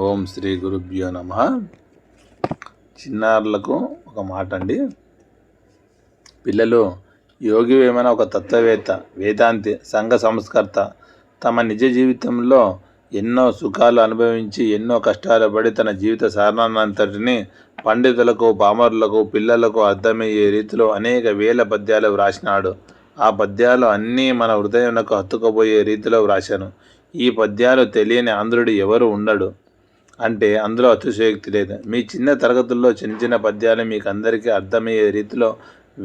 ఓం శ్రీ గురుభ్యో నమః. చిన్నారులకు ఒక మాట అండి. పిల్లలు, యోగి వేమన ఒక తత్వవేత్త, వేదాంతి, సంఘ సంస్కర్త. తమ నిజ జీవితంలో ఎన్నో సుఖాలు అనుభవించి ఎన్నో కష్టాలు పడి తన జీవిత సారణాన్నంతటిని పండితులకు, పామరులకు, పిల్లలకు అర్థమయ్యే రీతిలో అనేక వేల పద్యాలు వ్రాసినాడు. ఆ పద్యాలు అన్నీ మన హృదయంకు హత్తుకుపోయే రీతిలో వ్రాశాను. ఈ పద్యాలు తెలియని ఆంధ్రుడు ఎవరు ఉండడు అంటే అందులో అతిశయోక్తి లేదు. మీ చిన్న తరగతుల్లో చిన్న చిన్న పద్యాలు మీకు అందరికీ అర్థమయ్యే రీతిలో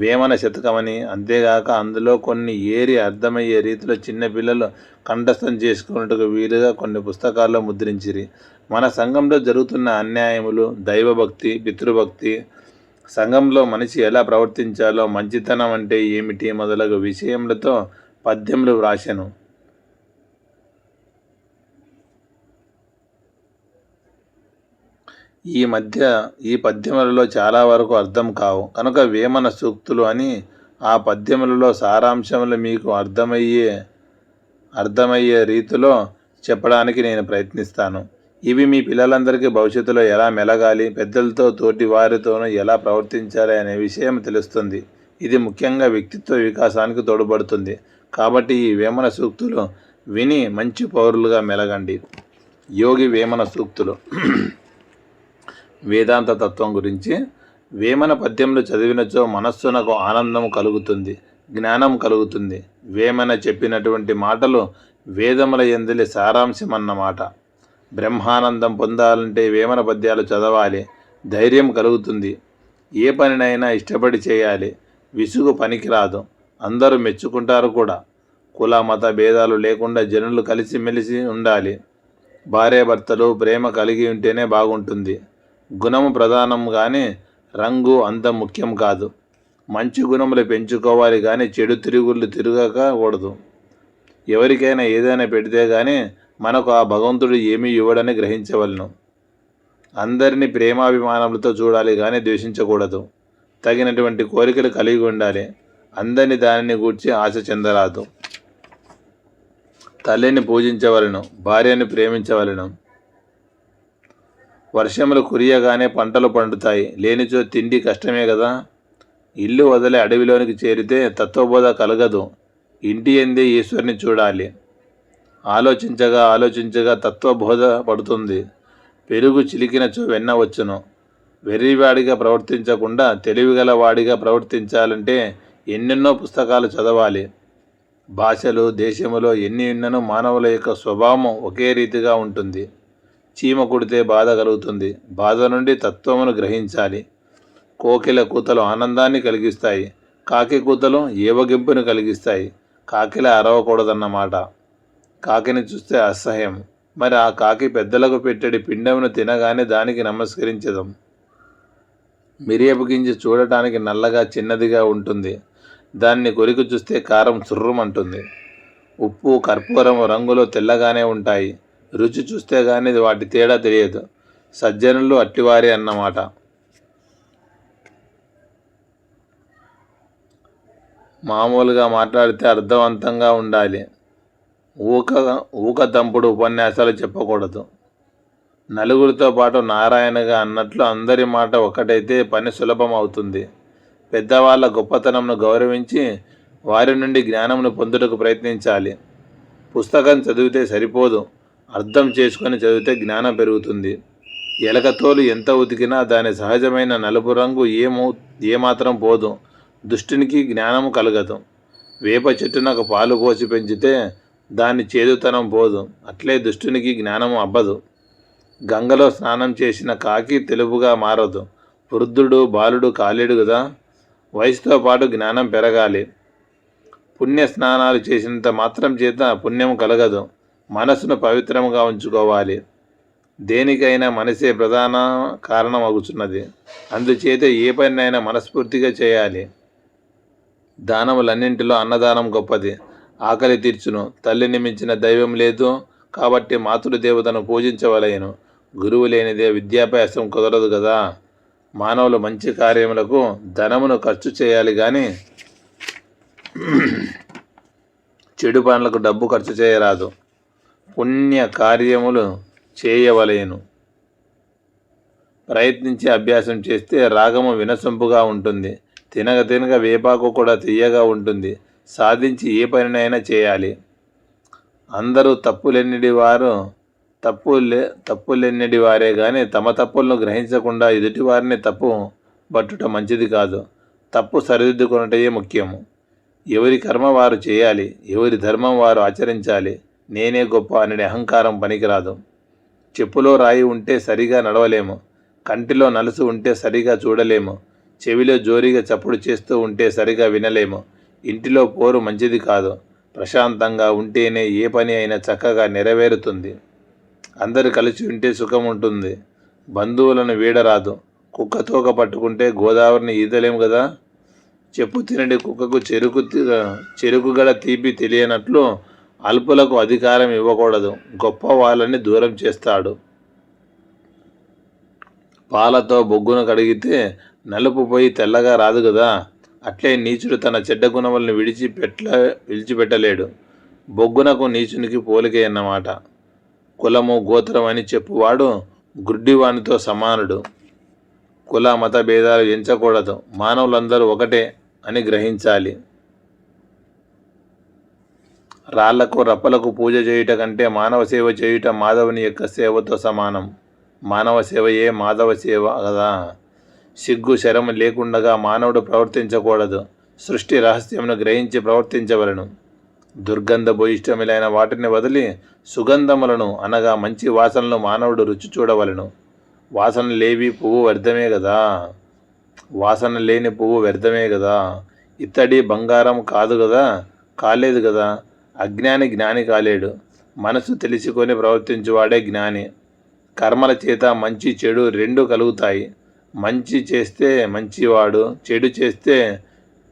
వేమన శతకమని, అంతేగాక అందులో కొన్ని ఏరి అర్థమయ్యే రీతిలో చిన్నపిల్లలు కంఠస్థం చేసుకున్నట్టుకు వీలుగా కొన్ని పుస్తకాల్లో ముద్రించిరి. మన సంఘంలో జరుగుతున్న అన్యాయములు, దైవభక్తి, పితృభక్తి, సంఘంలో మనిషి ఎలా ప్రవర్తించాలో, మంచితనం అంటే ఏమిటి మొదలగు విషయములతో పద్యములు వ్రాసెను. ఈ పద్యములలో చాలా వరకు అర్థం కావు కనుక వేమన సూక్తులు అని ఆ పద్యములలో సారాంశములు మీకు అర్థమయ్యే రీతిలో చెప్పడానికి నేను ప్రయత్నిస్తాను. ఇవి మీ పిల్లలందరికీ భవిష్యత్తులో ఎలా మెలగాలి, పెద్దలతో తోటి వారితోనూ ఎలా ప్రవర్తించాలి అనే విషయం తెలుస్తుంది. ఇది ముఖ్యంగా వ్యక్తిత్వ వికాసానికి తోడ్పడుతుంది. కాబట్టి ఈ వేమన సూక్తులు విని మంచి పౌరులుగా మెలగండి. యోగి వేమన సూక్తులు. వేదాంత తత్వం గురించి. వేమన పద్యములు చదివినచో మనస్సునకు ఆనందం కలుగుతుంది, జ్ఞానం కలుగుతుంది. వేమన చెప్పినటువంటి మాటలు వేదముల యందలి సారాంశమన్నమాట. బ్రహ్మానందం పొందాలంటే వేమన పద్యాలు చదవాలి. ధైర్యం కలుగుతుంది. ఏ పనినైనా ఇష్టపడి చేయాలి. విసుగు పనికిరాదు. అందరూ మెచ్చుకుంటారు కూడా. కుల మత భేదాలు లేకుండా జనులు కలిసిమెలిసి ఉండాలి. భార్యాభర్తలు ప్రేమ కలిగి ఉంటేనే బాగుంటుంది. గుణము ప్రధానం కానీ రంగు అంత ముఖ్యం కాదు. మంచి గుణములు పెంచుకోవాలి కానీ చెడు తిరుగుళ్ళు తిరగకూడదు. ఎవరికైనా ఏదైనా పెడితే కానీ మనకు ఆ భగవంతుడు ఏమీ ఇవ్వడని గ్రహించవలను. అందరినీ ప్రేమాభిమానములతో చూడాలి కానీ ద్వేషించకూడదు. తగినటువంటి కోరికలు కలిగి ఉండాలి. అందరిని దానిని గూర్చి ఆశ చెందరాదు. తల్లిని పూజించవలను, భార్యను ప్రేమించవలను. వర్షములు కురియగానే పంటలు పండుతాయి. లేనిచో తిండి కష్టమే కదా. ఇల్లు వదిలి అడవిలోనికి చేరితే తత్వబోధ కలగదు. ఇంటి ఎందే ఈశ్వరుని చూడాలి. ఆలోచించగా తత్వబోధ పడుతుంది. పెరుగు చిలికినచో వెన్న వచ్చును. వెర్రివాడిగా ప్రవర్తించకుండా తెలివిగల వాడిగా ప్రవర్తించాలంటే ఎన్నెన్నో పుస్తకాలు చదవాలి. భాషలు, దేశములో ఎన్ని ఉన్ననూ మానవుల యొక్క స్వభావం ఒకే రీతిగా ఉంటుంది. చీమ కుడితే బాధ కలుగుతుంది. బాధ నుండి తత్వమును గ్రహించాలి. కోకిల కూతలు ఆనందాన్ని కలిగిస్తాయి. కాకి కూతలు ఏవగింపును కలిగిస్తాయి. కాకిల అరవకూడదన్నమాట. కాకిని చూస్తే అసహ్యం. మరి ఆ కాకి పెద్దలకు పెట్టెడి పిండమును తినగానే దానికి నమస్కరించదాం. మిరియపు గింజ చూడటానికి నల్లగా చిన్నదిగా ఉంటుంది. దాన్ని కొరికి చూస్తే కారం చుర్రుమంటుంది. ఉప్పు, కర్పూరం రంగులో తెల్లగానే ఉంటాయి. రుచి చూస్తే కానీ వాటి తేడా తెలియదు. సజ్జనులు అట్టివారి అన్నమాట. మామూలుగా మాట్లాడితే అర్థవంతంగా ఉండాలి. ఊక తంపుడు ఉపన్యాసాలు చెప్పకూడదు. నలుగురితో పాటు నారాయణగా అన్నట్లు అందరి మాట ఒకటైతే పని సులభం అవుతుంది. పెద్దవాళ్ళ గొప్పతనంను గౌరవించి వారి నుండి జ్ఞానమును పొందుటకు ప్రయత్నించాలి. పుస్తకం చదివితే సరిపోదు, అర్థం చేసుకొని చదివితే జ్ఞానం పెరుగుతుంది. ఎలకతోలు ఎంత ఉతికినా దాని సహజమైన నలుపు రంగు ఏమాత్రం పోదు. దుష్టునికి జ్ఞానము కలగదు. వేప చెట్టునకు పాలు పోసి పెంచితే దాని చేదుతనం పోదు. అట్లే దుష్టునికి జ్ఞానము అబ్బదు. గంగలో స్నానం చేసిన కాకి తెలుపుగా మారదు. వృద్ధుడు, బాలుడు కాలేడు కదా. వయసుతో పాటు జ్ఞానం పెరగాలి. పుణ్య స్నానాలు చేసినంత మాత్రం చేత పుణ్యం కలగదు. మనసును పవిత్రంగా ఉంచుకోవాలి. దేనికైనా మనసే ప్రధాన కారణం అవుతున్నది. అందుచేత ఏ పనినైనా మనస్ఫూర్తిగా చేయాలి. దానములన్నింటిలో అన్నదానం గొప్పది. ఆకలి తీర్చును. తల్లిని మించిన దైవం లేదు కాబట్టి మాతృదేవతను పూజించవలెను. గురువు లేనిదే విద్యాభ్యాసం కుదరదు కదా. మానవులు మంచి కార్యములకు ధనమును ఖర్చు చేయాలి కానీ చెడు పనులకు డబ్బు ఖర్చు చేయరాదు. పుణ్య కార్యములు చేయవలెను. ప్రయత్నించి అభ్యాసం చేస్తే రాగము వినసొంపుగా ఉంటుంది. తినగ తినగ వేపాకు కూడా తీయగా ఉంటుంది. సాధించి ఏ పనినైనా చేయాలి. అందరూ తప్పులెన్నడి వారే గాని తమ తప్పులను గ్రహించకుండా ఎదుటివారిని తప్పు పట్టుట మంచిది కాదు. తప్పు సరిదిద్దుకొనుటయే ముఖ్యము. ఎవరి కర్మ వారు చేయాలి, ఎవరి ధర్మం వారు ఆచరించాలి. నేనే గొప్ప అనే అహంకారం పనికిరాదు. చెప్పులో రాయి ఉంటే సరిగా నడవలేము, కంటిలో నలుసు ఉంటే సరిగా చూడలేము, చెవిలో జోరిగా చప్పుడు చేస్తూ ఉంటే సరిగా వినలేము. ఇంటిలో పోరు మంచిది కాదు. ప్రశాంతంగా ఉంటేనే ఏ పని అయినా చక్కగా నెరవేరుతుంది. అందరు కలిసి ఉంటే సుఖం ఉంటుంది. బంధువులను వీడరాదు. కుక్క తోక పట్టుకుంటే గోదావరిని ఈదలేము కదా. చెప్పు తినడి కుక్కకు చెరుకు గల తీపి తెలియనట్లు అల్పులకు అధికారం ఇవ్వకూడదు. గొప్ప వాళ్ళని దూరం చేస్తాడు. పాలతో బొగ్గును కడిగితే నలుపు పోయి తెల్లగా రాదు కదా. అట్లే నీచుడు తన చెడ్డ గుణములను విడిచిపెట్టలేడు. బొగ్గునకు నీచునికి పోలికే అన్నమాట. కులము గోత్రం అని చెప్పువాడు గుడ్డివానితో సమానుడు. కుల మత భేదాలు ఎంచకూడదు. మానవులందరూ ఒకటే అని గ్రహించాలి. రాళ్లకు రప్పలకు పూజ చేయుట కంటే మానవ సేవ చేయుట మాధవుని యొక్క సేవతో సమానం. మానవ సేవయే మాధవ సేవ కదా. సిగ్గు శరము లేకుండగా మానవుడు ప్రవర్తించకూడదు. సృష్టి రహస్యమును గ్రహించి ప్రవర్తించవలను. దుర్గంధ భూయిష్టములైన వాటిని వదిలి సుగంధములను అనగా మంచి వాసనలు మానవుడు రుచి చూడవలను. వాసన లేని పువ్వు వ్యర్థమే కదా. ఇత్తడి బంగారం కాలేదు కదా. అజ్ఞాని జ్ఞాని కాలేడు. మనసు తెలుసుకొని ప్రవర్తించువాడే జ్ఞాని. కర్మల చేత మంచి చెడు రెండు కలుగుతాయి. మంచి చేస్తే మంచివాడు, చెడు చేస్తే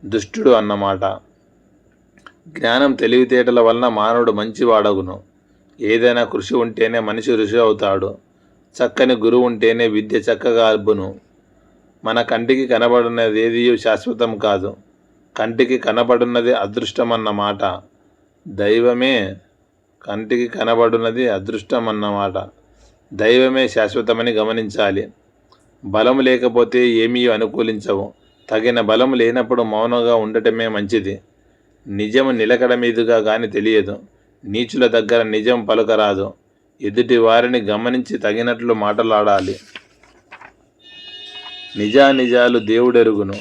దుష్టుడు అన్నమాట. జ్ఞానం తెలివితేటల వలన మానవుడు మంచివాడగును. ఏదైనా కృషి ఉంటేనే మనిషి ఋషి అవుతాడు. చక్కని గురువు ఉంటేనే విద్య చక్కగా అబ్బును. మన కంటికి కనబడినది ఏది శాశ్వతం కాదు. కంటికి కనబడున్నది అదృష్టం అన్నమాట. కంటికి కనబడున్నది అదృష్టం అన్నమాట. దైవమే శాశ్వతమని గమనించాలి. బలము లేకపోతే ఏమీ అనుకూలించవు. తగిన బలము లేనప్పుడు మౌనంగా ఉండటమే మంచిది. నిజము నిలకడ మీదుగా గాని తెలియదు. నీచుల దగ్గర నిజం పలుకరాదు. ఎదుటి వారిని గమనించి తగినట్లు మాటలాడాలి. నిజానిజాలు దేవుడెరుగును.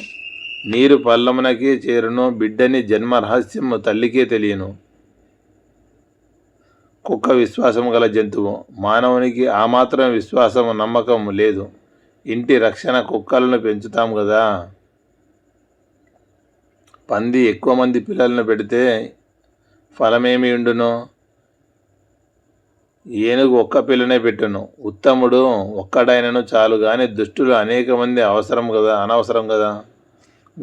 నీరు పల్లమునకే చేరును. బిడ్డని జన్మ రహస్యము తల్లికే తెలియను. కుక్క విశ్వాసము గల జంతువు. మానవునికి ఆ మాత్రం విశ్వాసము నమ్మకము లేదు. ఇంటి రక్షణ కుక్కలను పెంచుతాం కదా. పంది ఎక్కువ మంది పిల్లలను పెడితే ఫలమేమి ఉండును? ఏనుగు ఒక్క పిల్లనే పెట్టును. ఉత్తముడు ఒక్కడైనను చాలు గాని దుష్టులు అనేక మంది అనవసరం కదా.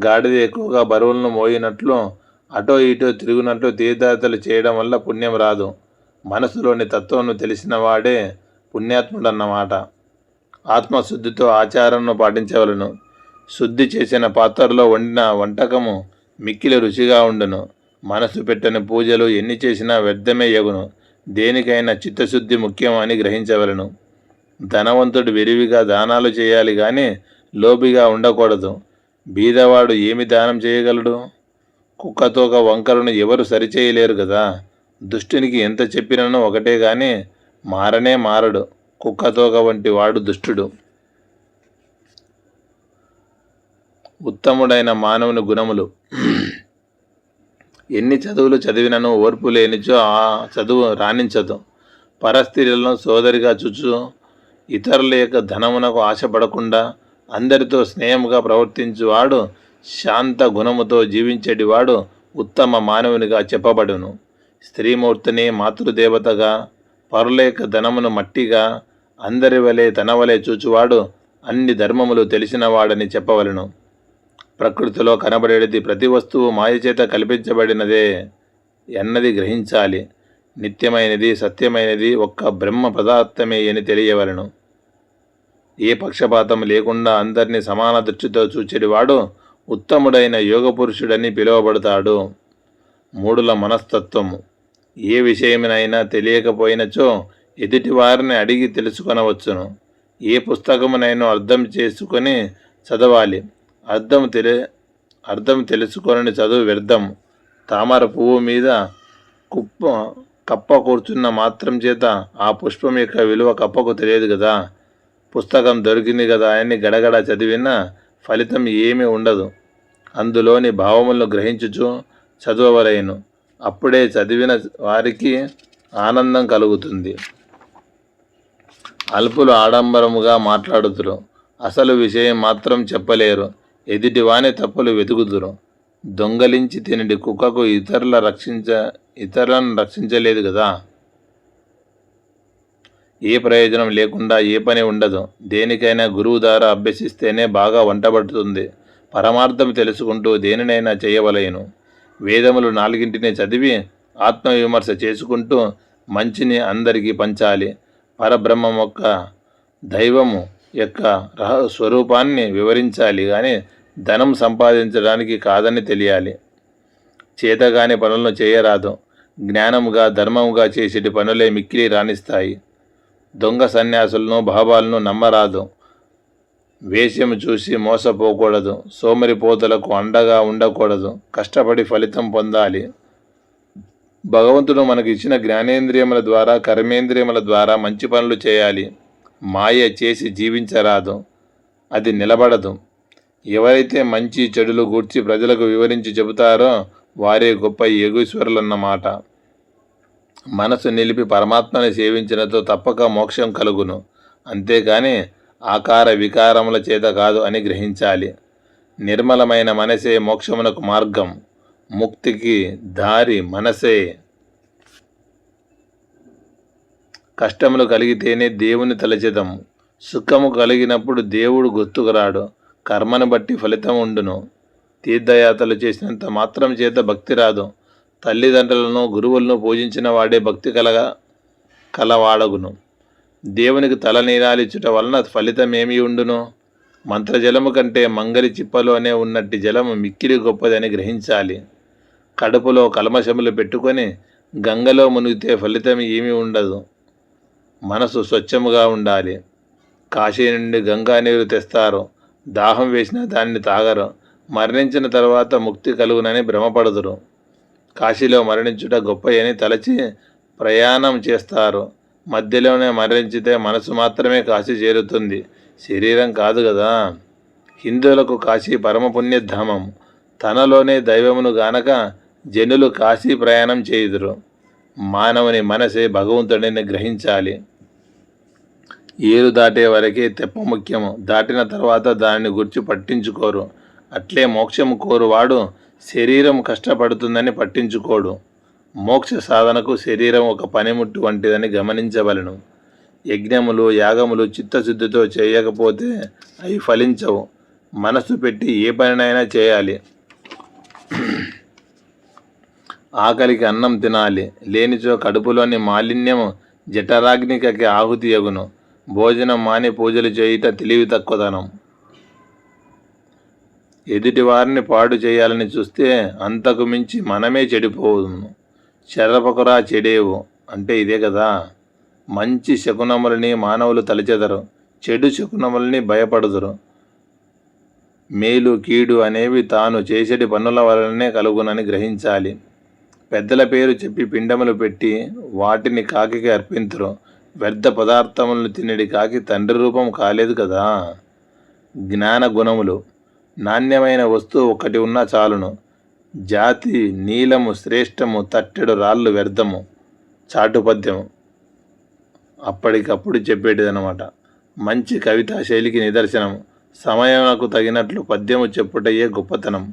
గాడిద ఎక్కువగా బరువులను మోయినట్లు అటో ఇటో తిరుగునట్లు తీర్థయాత్రలు చేయడం వల్ల పుణ్యం రాదు. మనసులోని తత్వంను తెలిసిన వాడే పుణ్యాత్ముడన్నమాట. ఆత్మశుద్ధితో ఆచారంను పాటించవలను. శుద్ధి చేసిన పాత్రలో వండిన వంటకము మిక్కిలి రుచిగా ఉండును. మనసు పెట్టని పూజలు ఎన్ని చేసినా వ్యర్థమే యగును. దేనికైనా చిత్తశుద్ధి ముఖ్యం అని గ్రహించవలను. ధనవంతుడు విరివిగా దానాలు చేయాలి కానీ లోబిగా ఉండకూడదు. బీదవాడు ఏమి దానం చేయగలడు? కుక్కతోక వంకరను ఎవరు సరిచేయలేరు కదా. దుష్టునికి ఎంత చెప్పినను ఒకటే గాని మారడు. కుక్కతోక వంటి వాడు దుష్టుడు. ఉత్తముడైన మానవుని గుణములు. ఎన్ని చదువులు చదివినను ఓర్పు లేనిచో ఆ చదువు రాణించదు. పరస్త్రీలను సోదరిగా చూచు ఇతరుల యొక్క ధనమునకు ఆశపడకుండా అందరితో స్నేహముగా ప్రవర్తించువాడు శాంత గుణముతో జీవించేటివాడు ఉత్తమ మానవునిగా చెప్పబడును. స్త్రీమూర్తిని మాతృదేవతగా, పరుల యొక్క ధనమును మట్టిగా, అందరి వలె తన వలె చూచువాడు అన్ని ధర్మములు తెలిసినవాడని చెప్పవలను. ప్రకృతిలో కనబడేది ప్రతి వస్తువు మాయచేత కల్పించబడినదే ఎన్నది గ్రహించాలి. నిత్యమైనది సత్యమైనది ఒక్క బ్రహ్మ పదార్థమే అని తెలియవలను. ఏ పక్షపాతం లేకుండా అందరినీ సమాన దృష్టితో చూచేవాడు ఉత్తముడైన యోగపురుషుడని పిలువబడతాడు. మూడుల మనస్తత్వము. ఏ విషయమైనా తెలియకపోయినచో ఎదుటి వారిని అడిగి తెలుసుకొనవచ్చును. ఏ పుస్తకమునైనా అర్థం చేసుకొని చదవాలి. అర్థం తెలి అర్థం తెలుసుకొని చదువు వ్యర్థం. తామర పువ్వు మీద కుప్ప కప్ప కూర్చున్న మాత్రం చేత ఆ పుష్పం యొక్క విలువ కప్పకు తెలియదు కదా. పుస్తకం దొరికింది కదా అని గడగడ చదివినా ఫలితం ఏమీ ఉండదు. అందులోని భావములను గ్రహించుచు చదవవలెను. అప్పుడే చదివిన వారికి ఆనందం కలుగుతుంది. అల్పులు ఆడంబరముగా మాట్లాడుతురు, అసలు విషయం మాత్రం చెప్పలేరు. ఎదుటివాని తప్పులు వెతుకుదురు. దొంగలించి తినడి కుక్కకు ఇతరులను రక్షించలేదు కదా. ఏ ప్రయోజనం లేకుండా ఏ పని ఉండదు. దేనికైనా గురువు ద్వారా అభ్యసిస్తేనే బాగా వంటబడుతుంది. పరమార్థం తెలుసుకుంటూ దేనినైనా చేయవలెను. వేదములు 4 చదివి ఆత్మవిమర్శ చేసుకుంటూ మంచిని అందరికీ పంచాలి. పరబ్రహ్మం యొక్క దైవము యొక్క స్వరూపాన్ని వివరించాలి కానీ ధనం సంపాదించడానికి కాదని తెలియాలి. చేతగాని పనులను చేయరాదు. జ్ఞానముగా ధర్మముగా చేసేటి పనులే మిక్కిలి రాణిస్తాయి. దొంగ సన్యాసులను భావాలను నమ్మరాదు. వేశ్యము చూసి మోసపోకూడదు. సోమరిపోతులకు అండగా ఉండకూడదు. కష్టపడి ఫలితం పొందాలి. భగవంతుడు మనకు ఇచ్చిన జ్ఞానేంద్రియముల ద్వారా కర్మేంద్రియముల ద్వారా మంచి పనులు చేయాలి. మాయ చేసి జీవించరాదు, అది నిలబడదు. ఎవరైతే మంచి చెడులు గూర్చి ప్రజలకు వివరించి చెబుతారో వారే గొప్ప యోగీశ్వరులన్నమాట. మనసు నిలిపి పరమాత్మని సేవించినతో తప్పక మోక్షం కలుగును. అంతేకాని ఆకార వికారముల చేత కాదు అని గ్రహించాలి. నిర్మలమైన మనసే మోక్షమునకు మార్గం. ముక్తికి దారి మనసే. కష్టములు కలిగితేనే దేవుని తలచెదము. సుఖము కలిగినప్పుడు దేవుడు గుర్తుకురాడు. కర్మను బట్టి ఫలితం ఉండును. తీర్థయాత్రలు చేసినంత మాత్రం చేత భక్తి రాదు. తల్లిదండ్రులను గురువులను పూజించిన వాడే భక్తి కలవాడగును. దేవునికి తల నీరాలిచ్చుట వలన ఫలితం ఏమి ఉండును? మంత్రజలము కంటే మంగలి చిప్పలోనే ఉన్నట్టి జలము మిక్కిలి గొప్పదని గ్రహించాలి. కడుపులో కల్మషములు పెట్టుకొని గంగలో మునిగితే ఫలితం ఏమీ ఉండదు. మనసు స్వచ్ఛముగా ఉండాలి. కాశీ నుండి గంగా నీరు తెస్తారు. దాహం వేసిన దాన్ని తాగరు. మరణించిన తర్వాత ముక్తి కలుగునని భ్రమపడుదురు. కాశీలో మరణించుట గొప్పయని తలచి ప్రయాణం చేస్తారు. మధ్యలోనే మరణించితే మనసు మాత్రమే కాశీ చేరుతుంది, శరీరం కాదు కదా. హిందువులకు కాశీ పరమపుణ్యధామం. తనలోనే దైవమును గానక జనులు కాశీ ప్రయాణం చేయుదురు. మానవుని మనసే భగవంతుడిని గ్రహించాలి. ఏరు దాటే వరకే తెప్ప ముఖ్యము. దాటిన తర్వాత దానిని గుర్చి పట్టించుకోరు. అట్లే మోక్షము కోరువాడు శరీరం కష్టపడుతుందని పట్టించుకోడు. మోక్ష సాధనకు శరీరం ఒక పనిముట్టు వంటిదని గమనించవలను. యజ్ఞములు యాగములు చిత్తశుద్ధితో చేయకపోతే అవి ఫలించవు. మనసు పెట్టి ఏ పనినైనా చేయాలి. ఆకలికి అన్నం తినాలి. లేనిచో కడుపులోని మాలిన్యము జఠరాగ్నికి ఆహుతి యగును. భోజనం మాని పూజలు చేయుట తెలివి తక్కువదనం. ఎదుటి వారిని పాడు చేయాలని చూస్తే అంతకు మించి మనమే చెడిపోవును. చెరపకురా చెడేవు అంటే ఇదే కదా. మంచి శకునములని మానవులు తలచెదరు, చెడు శకునములని భయపడుదురు. మేలు కీడు అనేవి తాను చేసేటి పనుల వలనే కలుగునని గ్రహించాలి. పెద్దల పేరు చెప్పి పిండములు పెట్టి వాటిని కాకికి అర్పింతురు. వ్యర్థ పదార్థములను తినడి కాకి తండ్రి రూపం కాలేదు కదా. జ్ఞాన గుణములు. నాణ్యమైన వస్తువు ఒకటి ఉన్నా చాలును. జాతి నీలము శ్రేష్టము, తట్టెడు రాళ్ళు వ్యర్థము. చాటుపద్యము అప్పటికప్పుడు చెప్పేటిదనమాట. మంచి కవితా శైలికి నిదర్శనం. సమయమునకు తగినట్లు పద్యము చెప్పుటయే గొప్పతనం.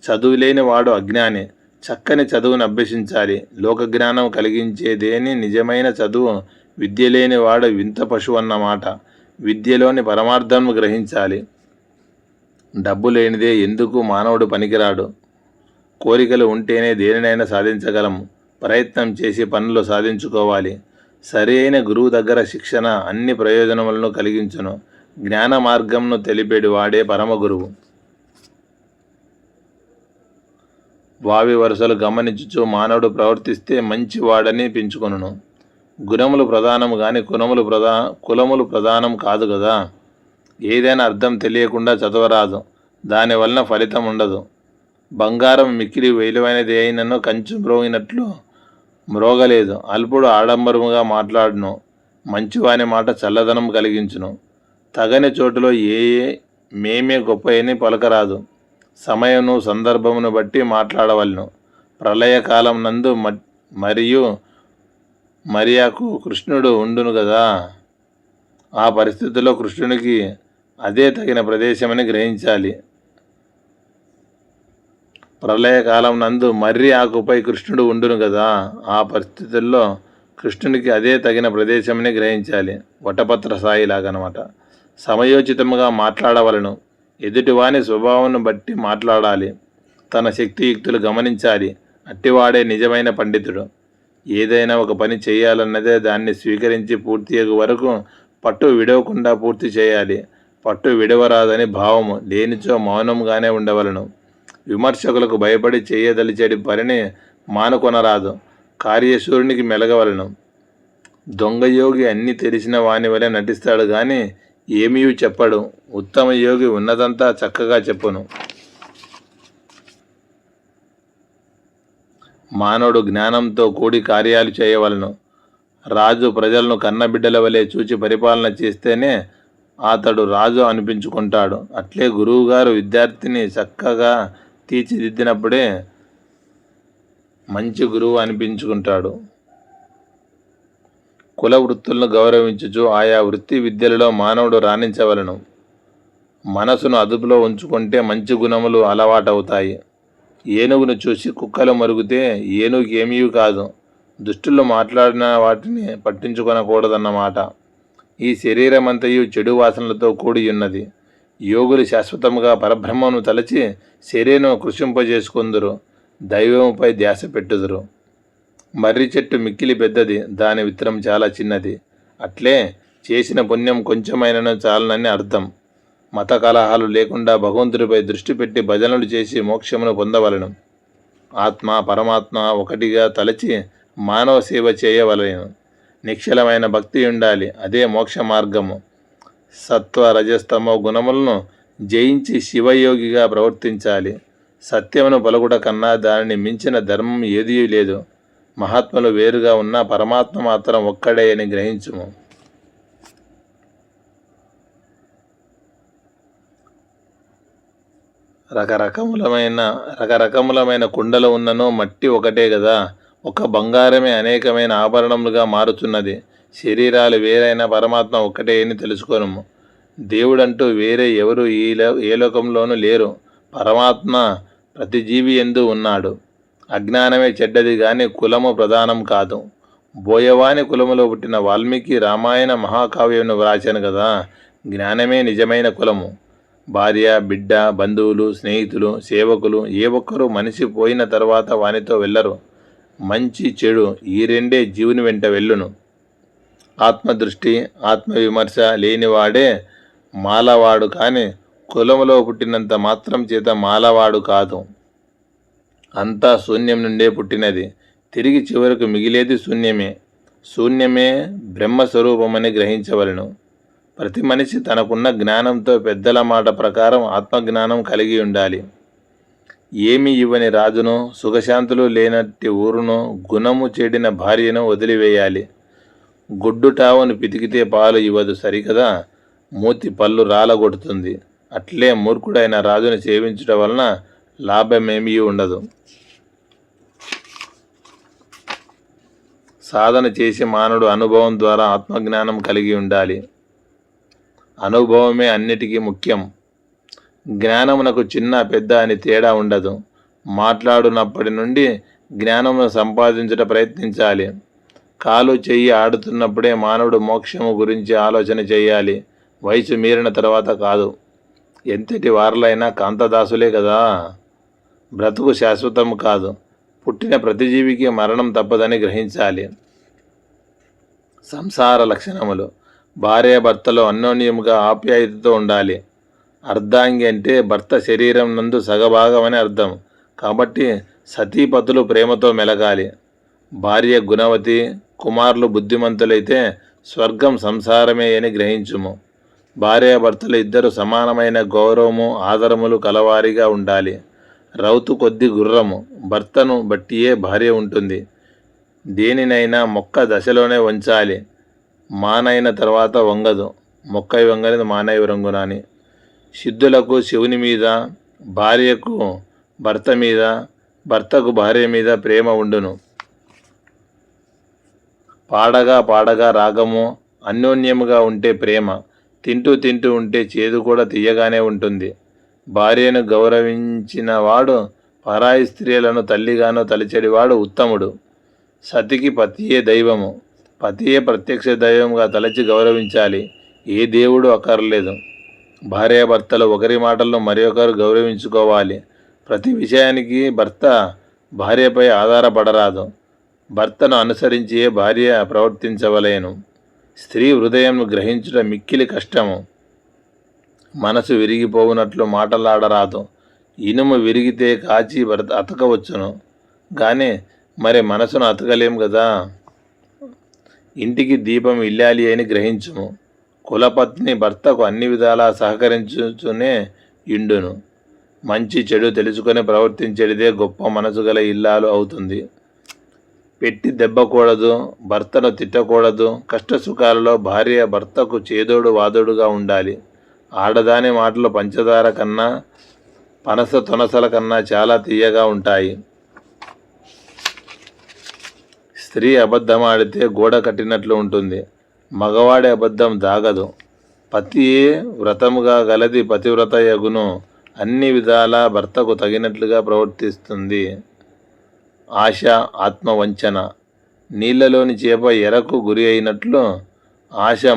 చదువులేని వాడు అజ్ఞాని. చక్కని చదువును అభ్యసించాలి. లోకజ్ఞానం కలిగించేదేని నిజమైన చదువు. విద్య లేని వాడు వింత పశువు అన్నమాట. విద్యలోని పరమార్థంను గ్రహించాలి. డబ్బు లేనిదే ఎందుకు మానవుడు పనికిరాడు. కోరికలు ఉంటేనే దేనినైనా సాధించగలము. ప్రయత్నం చేసి పనులు సాధించుకోవాలి. సరి అయిన గురువు దగ్గర శిక్షణ అన్ని ప్రయోజనములను కలిగించును. జ్ఞాన మార్గంను తెలిపేడు వాడే పరమ గురువు. వావి వరుసలు గమనించుచు మానవుడు ప్రవర్తిస్తే మంచివాడని పెంచుకొనును. గుణములు ప్రధానం కానీ కులములు ప్రధానం కాదు కదా. ఏదైనా అర్థం తెలియకుండా చదవరాదు, దానివలన ఫలితం ఉండదు. బంగారం మిక్కిలి విలువైనది అయినను కంచు మ్రోగినట్లు మ్రోగలేదు. అల్పుడు ఆడంబరముగా మాట్లాడును, మంచివాని మాట చల్లదనం కలిగించును. తగని చోటులో మేమే గొప్ప అని పలకరాదు. సమయమును సందర్భమును బట్టి మాట్లాడవలను. ప్రళయకాలం నందు మరియాకు కృష్ణుడు ఉండును కదా. ఆ పరిస్థితుల్లో కృష్ణునికి అదే తగిన ప్రదేశమని గ్రహించాలి. ప్రళయకాలం నందు మర్రి ఆకుపై కృష్ణుడు ఉండును కదా. ఆ పరిస్థితుల్లో కృష్ణునికి అదే తగిన ప్రదేశమని గ్రహించాలి. వటపత్ర సాయిలాగనమాట. సమయోచితముగా మాట్లాడవలను. ఎదుటివాని స్వభావం బట్టి మాట్లాడాలి. తన శక్తియుక్తులు గమనించాలి. అట్టివాడే నిజమైన పండితుడు. ఏదైనా ఒక పని చేయాలన్నదే దాన్ని స్వీకరించి పూర్తి అయ్యే వరకు పట్టు విడవకుండా పూర్తి చేయాలి. పట్టు విడవరాదని భావము లేనిచో మౌనంగానే ఉండవలను. విమర్శకులకు భయపడి చేయదలిచేటి పనిని మానుకొనరాదు. కార్యశూరునికి మెలగవలను. దొంగయోగి అన్నీ తెలిసిన వాని వలె నటిస్తాడు కానీ ఏమీ చెప్పడు. ఉత్తమ యోగి ఉన్నదంతా చక్కగా చెప్పును. మానవుడు జ్ఞానంతో కూడి కార్యాలు చేయవలను. రాజు ప్రజలను కన్నబిడ్డల వలె చూచి పరిపాలన చేస్తేనే అతడు రాజు అనిపించుకుంటాడు. అట్లే గురువుగారు విద్యార్థిని చక్కగా తీర్చిదిద్దినప్పుడే మంచి గురువు అనిపించుకుంటాడు. కుల వృత్తులను గౌరవించుచు ఆయా వృత్తి విద్యలలో మానవుడు రాణించవలను. మనసును అదుపులో ఉంచుకుంటే మంచి గుణములు అలవాటవుతాయి. ఏనుగును చూసి కుక్కలు మరుగుతే ఏనుగు ఏమీ కాదు. దుష్టులు మాట్లాడిన వాటిని పట్టించుకొనకూడదన్నమాట. ఈ శరీరమంతయు చెడు వాసనలతో కూడి ఉన్నది. యోగులు శాశ్వతముగా పరబ్రహ్మను తలచి శరీరం కృషింపజేసుకుందురు. దైవముపై ధ్యాస పెట్టుదురు. మర్రి చెట్టు మిక్కిలి పెద్దది, దాని విత్తనం చాలా చిన్నది. అట్లే చేసిన పుణ్యం కొంచెమైనను చాలనని అర్థం. మత కలహాలు లేకుండా భగవంతుడిపై దృష్టి పెట్టి భజనలు చేసి మోక్షమును పొందవలను. ఆత్మ పరమాత్మ ఒకటిగా తలచి మానవ సేవ చేయవలను. నిశ్చలమైన భక్తి ఉండాలి. అదే మోక్ష మార్గము. సత్వ రజస్తమో గుణములను జయించి శివయోగిగా ప్రవర్తించాలి. సత్యమును పలుకుట కన్నా దానిని మించిన ధర్మం ఏదీ లేదు. మహాత్ములు వేరుగా ఉన్న పరమాత్మ మాత్రం ఒక్కడే అని గ్రహించుము. రకరకములమైన కుండలు ఉన్నను మట్టి ఒకటే కదా. ఒక బంగారమే అనేకమైన ఆభరణములుగా మారుతున్నది. శరీరాలు వేరైన పరమాత్మ ఒక్కటే అని తెలుసుకోను. దేవుడంటూ వేరే ఎవరు ఏ లోకంలోనూ లేరు. పరమాత్మ ప్రతి జీవి యందు ఉన్నాడు. అజ్ఞానమే చెడ్డది కానీ కులము ప్రధానం కాదు. బోయవాని కులములో పుట్టిన వాల్మీకి రామాయణ మహాకావ్యమును వ్రాశాను కదా. జ్ఞానమే నిజమైన కులము. భార్య, బిడ్డ, బంధువులు, స్నేహితులు, సేవకులు ఏ ఒక్కరూ మనిషి పోయిన తర్వాత వానితో వెళ్ళరు. మంచి చెడు ఈ రెండే జీవుని వెంట వెళ్ళును. ఆత్మదృష్టి ఆత్మవిమర్శ లేనివాడే మాలవాడు కానీ కులములో పుట్టినంత మాత్రం చేత మాలవాడు కాదు. అంతా శూన్యం నుండే పుట్టినది. తిరిగి చివరకు మిగిలేది శూన్యమే. శూన్యమే బ్రహ్మస్వరూపమని గ్రహించవలను. ప్రతి మనిషి తనకున్న జ్ఞానంతో పెద్దల మాట ప్రకారం ఆత్మజ్ఞానం కలిగి ఉండాలి. ఏమీ ఇవ్వని రాజును, సుఖశాంతులు లేనట్టి ఊరును, గుణము చెడిన భార్యను వదిలివేయాలి. గుడ్డుటావును పితికితే పాలు ఇవ్వదు సరికదా, మూతి పళ్ళు రాలగొడుతుంది. అట్లే మూర్ఖుడైన రాజును సేవించడం వలన లాభమేమీ ఉండదు. సాధన చేసి మానవుడు అనుభవం ద్వారా ఆత్మజ్ఞానం కలిగి ఉండాలి. అనుభవమే అన్నిటికీ ముఖ్యం. జ్ఞానమునకు చిన్న పెద్ద అని తేడా ఉండదు. మాట్లాడునప్పటి నుండి జ్ఞానమును సంపాదించట ప్రయత్నించాలి. కాలు చెయ్యి ఆడుతున్నప్పుడే మానవుడు మోక్షము గురించి ఆలోచన చేయాలి. వయసు మీరిన తర్వాత కాదు. ఎంతటి వారలైనా కాంతదాసులే కదా. బ్రతుకు శాశ్వతం కాదు. పుట్టిన ప్రతి జీవికి మరణం తప్పదని గ్రహించాలి. సంసార లక్షణములు. భార్యాభర్తలో అన్యోన్యముగా ఆప్యాయతతో ఉండాలి. అర్ధాంగి అంటే భర్త శరీరం నందు సగభాగమని అర్థం. కాబట్టి సతీపతులు ప్రేమతో మెలగాలి. భార్య గుణవతి, కుమారులు బుద్ధిమంతులైతే స్వర్గం సంసారమే అని గ్రహించుము. భార్యాభర్తలు ఇద్దరు సమానమైన గౌరవము ఆదరములు కలవారిగా ఉండాలి. రౌతు కొద్ది గుర్రము, భర్తను బట్టియే భార్య ఉంటుంది. దేనినైనా మొక్క దశలోనే వంచాలి, మానైన తర్వాత వంగదు. మొక్కై వంగనిది మానై వంగునని. సిద్ధులకు శివుని మీద, భార్యకు భర్త మీద, భర్తకు భార్య మీద ప్రేమ ఉండును. పాడగా పాడగా రాగము, అన్యోన్యముగా ఉంటే ప్రేమ, తింటూ తింటూ ఉంటే చేదు కూడా తీయగానే ఉంటుంది. భార్యను గౌరవించిన వాడు పరాయి స్త్రీలను తల్లిగాను తలచెడివాడు ఉత్తముడు. సతికి పతియే దైవము, పతియే ప్రత్యక్ష దైవంగా తలచి గౌరవించాలి. ఏ దేవుడు అక్కర్లేదు. భార్యాభర్తలు ఒకరి మాటలను మరి ఒకరు గౌరవించుకోవాలి. ప్రతి విషయానికి భర్త భార్యపై ఆధారపడరాదు. భర్తను అనుసరించి భార్య ప్రవర్తించవలేను. స్త్రీ హృదయం గ్రహించుట మిక్కిలి కష్టము. మనసు విరిగిపోవునట్లు మాటలాడరాదు. ఇనుము విరిగితే కాచి అతకవచ్చును, కానీ మరి మనసును అతకలేం కదా. ఇంటికి దీపం ఇల్లాలి అని గ్రహించుము. కులపత్ని భర్తకు అన్ని విధాలా సహకరించునే ఇండును. మంచి చెడు తెలుసుకొని ప్రవర్తించేదే గొప్ప మనసు గల ఇల్లాలు అవుతుంది. పెట్టి దెబ్బకూడదు, భర్తను తిట్టకూడదు. కష్టసుఖాలలో భార్య భర్తకు చేదోడు వాదోడుగా ఉండాలి. ఆడదాని మాటలు పంచదార కన్నా, పనస తొనసల కన్నా చాలా తీయగా ఉంటాయి. స్త్రీ అబద్ధం ఆడితే గోడ కట్టినట్లు ఉంటుంది. మగవాడి అబద్ధం దాగదు. పతియే వ్రతముగా గలది పతివ్రత యగును. అన్ని విధాలా భర్తకు తగినట్లుగా ప్రవర్తిస్తుంది. ఆశ ఆత్మవంచన. నీళ్ళలోని చేప ఎరకు గురి అయినట్లు ఆశతో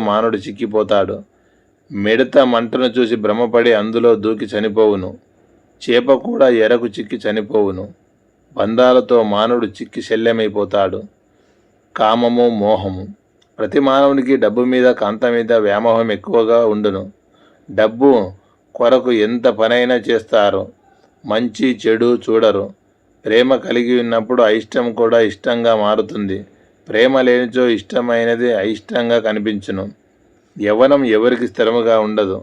మానవుడు చిక్కిపోతాడు. మిడత మంటను చూసి భ్రమపడి అందులో దూకి చనిపోవును. చేప కూడా ఎరకు చిక్కి చనిపోవును. బంధాలతో మానవుడు చిక్కి శల్యమైపోతాడు. కామము, మోహము. ప్రతి మానవునికి డబ్బు మీద, కాంత మీద వ్యామోహం ఎక్కువగా ఉండును. డబ్బు కొరకు ఎంత పనైనా చేస్తారు. మంచి చెడు చూడరు. ప్రేమ కలిగి ఉన్నప్పుడు అయిష్టం కూడా ఇష్టంగా మారుతుంది. ప్రేమ లేనిచో ఇష్టమైనది అయిష్టంగా కనిపించును. యవ్వనం ఎవరికి స్థిరముగా ఉండదు.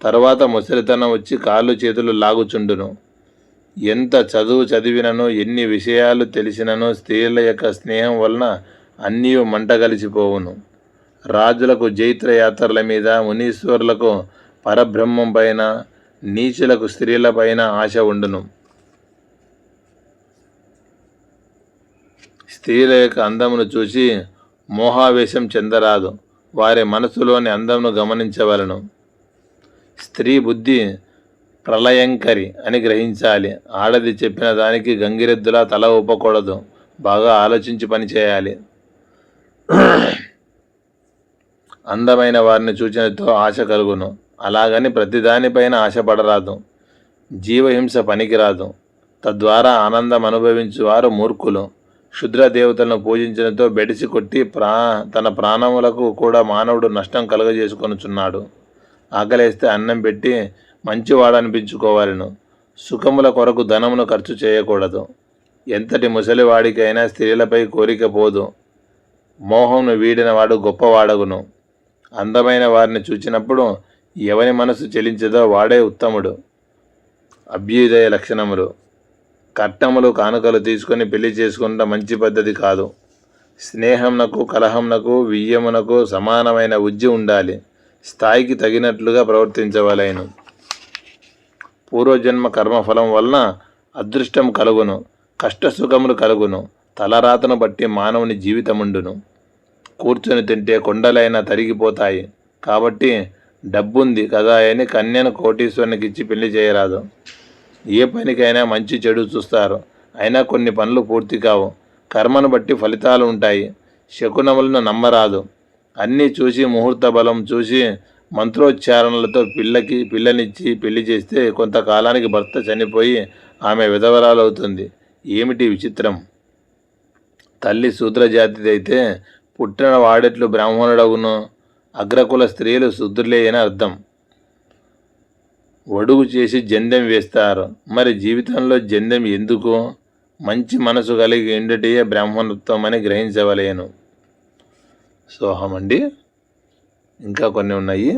తరువాత ముసలితనం వచ్చి కాళ్ళు చేతులు లాగుచుండును. ఎంత చదువు చదివినను, ఎన్ని విషయాలు తెలిసినను స్త్రీల యొక్క స్నేహం వలన అన్నీ మంటగలిసిపోవును. రాజులకు జైత్రయాత్రల మీద, మునీశ్వరులకు పరబ్రహ్మం పైన, నీచులకు స్త్రీలపైన ఆశ ఉండును. స్త్రీల యొక్క అందమును చూసి మోహావేశం చెందరాదు. వారి మనసులోని అందమును గమనించవలను. స్త్రీ బుద్ధి ప్రళయంకరి అని గ్రహించాలి. ఆడది చెప్పిన దానికి గంగిరెద్దులా తల ఊపకూడదు. బాగా ఆలోచించి పనిచేయాలి. అందమైన వారిని చూచినతో ఆశ కలుగును. అలాగని ప్రతిదానిపైన ఆశపడరాదు. జీవహింస పనికిరాదు. తద్వారా ఆనందం అనుభవించువారు మూర్ఖులు. క్షుద్ర దేవతలను పూజించినతో బెడిసి కొట్టి తన ప్రాణములకు కూడా మానవుడు నష్టం కలుగజేసుకొనుచున్నాడు. ఆకలేస్తే అన్నం పెట్టి మంచివాడనిపించుకోవాలను. సుఖముల కొరకు ధనమును ఖర్చు చేయకూడదు. ఎంతటి ముసలివాడికైనా స్త్రీలపై కోరిక పోదు. మోహంను వీడిన వాడు గొప్పవాడగును. అందమైన వారిని చూచినప్పుడు ఎవని మనసు చెలించదో వాడే ఉత్తముడు. అభ్యుదయ లక్షణములు. కట్నములు కానుకలు తీసుకొని పెళ్లి చేసుకుంటే మంచి పద్ధతి కాదు. స్నేహంనకు, కలహంనకు, వియ్యమునకు సమానమైన ఉజ్జి ఉండాలి. స్థాయికి తగినట్లుగా ప్రవర్తించవలెను. పూర్వజన్మ కర్మఫలం వలన అదృష్టం కలుగును, కష్టసుఖములు కలుగును. తలరాతను బట్టి మానవుని జీవితముండును. కూర్చొని తింటే కొండలైనా తరిగిపోతాయి. కాబట్టి డబ్బుంది కదా అని కన్యను కోటీశ్వరునికి ఇచ్చి పెళ్లి చేయరాదు. ఏ పనికైనా మంచి చెడు చూస్తారు. అయినా కొన్ని పనులు పూర్తి కావు. కర్మను బట్టి ఫలితాలు ఉంటాయి. శకునములను నమ్మరాదు. అన్నీ చూసి, ముహూర్త బలం చూసి, మంత్రోచ్చారణలతో పిల్లనిచ్చి పెళ్లి చేస్తే కొంతకాలానికి భర్త చనిపోయి ఆమె విధవరాలవుతుంది. ఏమిటి విచిత్రం! తల్లి శూద్రజాతిదైతే పుట్టిన వాడెట్లు బ్రాహ్మణుడవును? అగ్రకుల స్త్రీలు శూద్రులే అని అర్థం. ఒడుగు చేసి జందెం వేస్తారు. మరి జీవితంలో జందెం ఎందుకు? మంచి మనసు కలిగి ఇండుటియే బ్రహ్మణత్వం అని గ్రహించవలేను. సోహం అండి. ఇంకా కొన్ని ఉన్నాయి,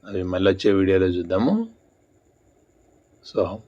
అవి మళ్ళీ వచ్చే వీడియోలో చూద్దాము. సోహం.